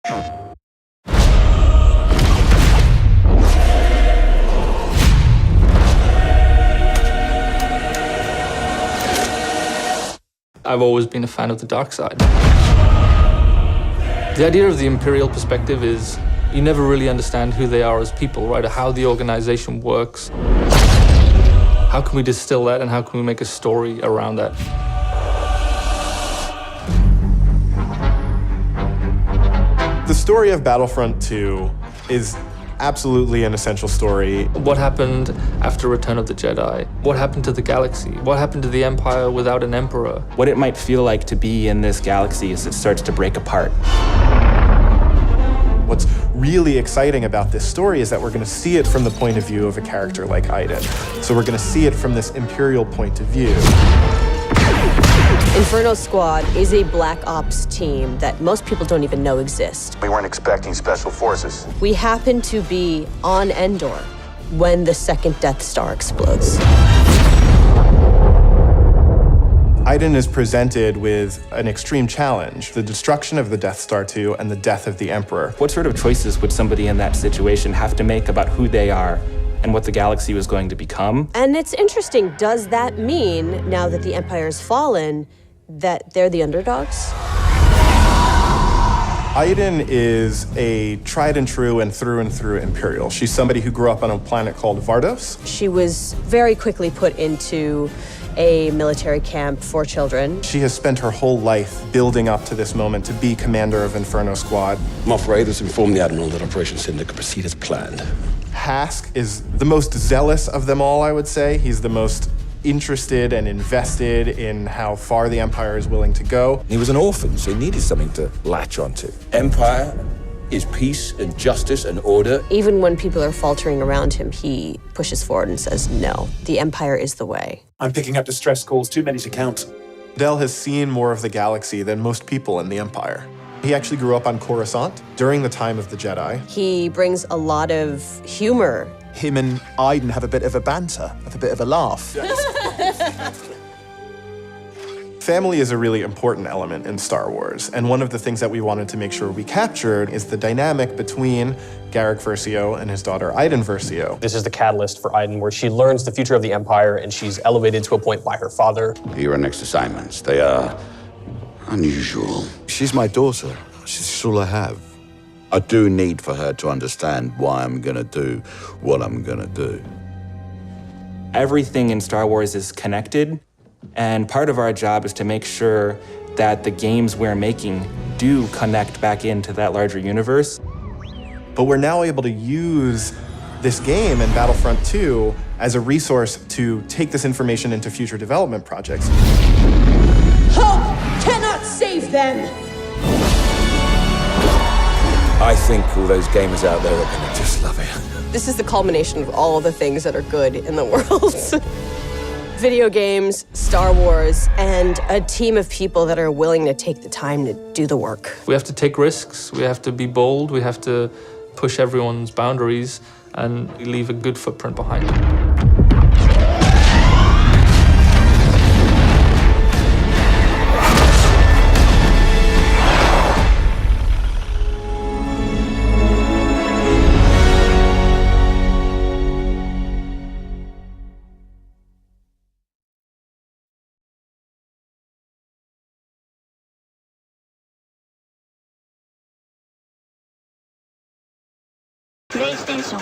I've always been a fan of the dark side. The idea of the Imperial perspective is you never really understand who they are as people, right? Or how the organization works. How can we distill that and how can we make a story around that? The story of Battlefront 2 is absolutely an essential story. What happened after Return of the Jedi? What happened to the galaxy? What happened to the Empire without an emperor? What it might feel like to be in this galaxy as it starts to break apart. What's really exciting about this story is that we're going to see it from the point of view of a character like Iden. So we're going to see it from this Imperial point of view. Inferno Squad is a Black Ops team that most people don't even know exists. We weren't expecting special forces. We happen to be on Endor when the second Death Star explodes. Iden is presented with an extreme challenge, the destruction of the Death Star 2 and the death of the Emperor. What sort of choices would somebody in that situation have to make about who they are and what the galaxy was going to become? And it's interesting, does that mean, now that the Empire's fallen, that they're the underdogs? Iden is a tried and true and through Imperial. She's somebody who grew up on a planet called Vardos. She was very quickly put into a military camp for children. She has spent her whole life building up to this moment to be commander of Inferno Squad. Moff Raiders informed the Admiral that Operation Cinder could proceed as planned. Hask is the most zealous of them all, I would say. He's the most interested and invested in how far the Empire is willing to go. He was an orphan, so he needed something to latch onto. Empire is peace and justice and order. Even when people are faltering around him, he pushes forward and says, no, the Empire is the way. I'm picking up distress calls, too many to count. Del has seen more of the galaxy than most people in the Empire. He actually grew up on Coruscant during the time of the Jedi. He brings a lot of humor. Him and Iden have a bit of a banter, have a bit of a laugh. Family is a really important element in Star Wars, and one of the things that we wanted to make sure we captured is the dynamic between Garrick Versio and his daughter Iden Versio. This is the catalyst for Iden, where she learns the future of the Empire and she's elevated to a point by her father. Your next assignments, they are unusual. She's my daughter. She's all I have. I do need for her to understand why I'm gonna do what I'm gonna do. Everything in Star Wars is connected, and part of our job is to make sure that the games we're making do connect back into that larger universe. But we're now able to use this game and Battlefront 2 as a resource to take this information into future development projects. Hope cannot save them! I think all those gamers out there are gonna just love it. This is the culmination of all the things that are good in the world. Video games, Star Wars, and a team of people that are willing to take the time to do the work. We have to take risks, we have to be bold, we have to push everyone's boundaries and leave a good footprint behind. PlayStation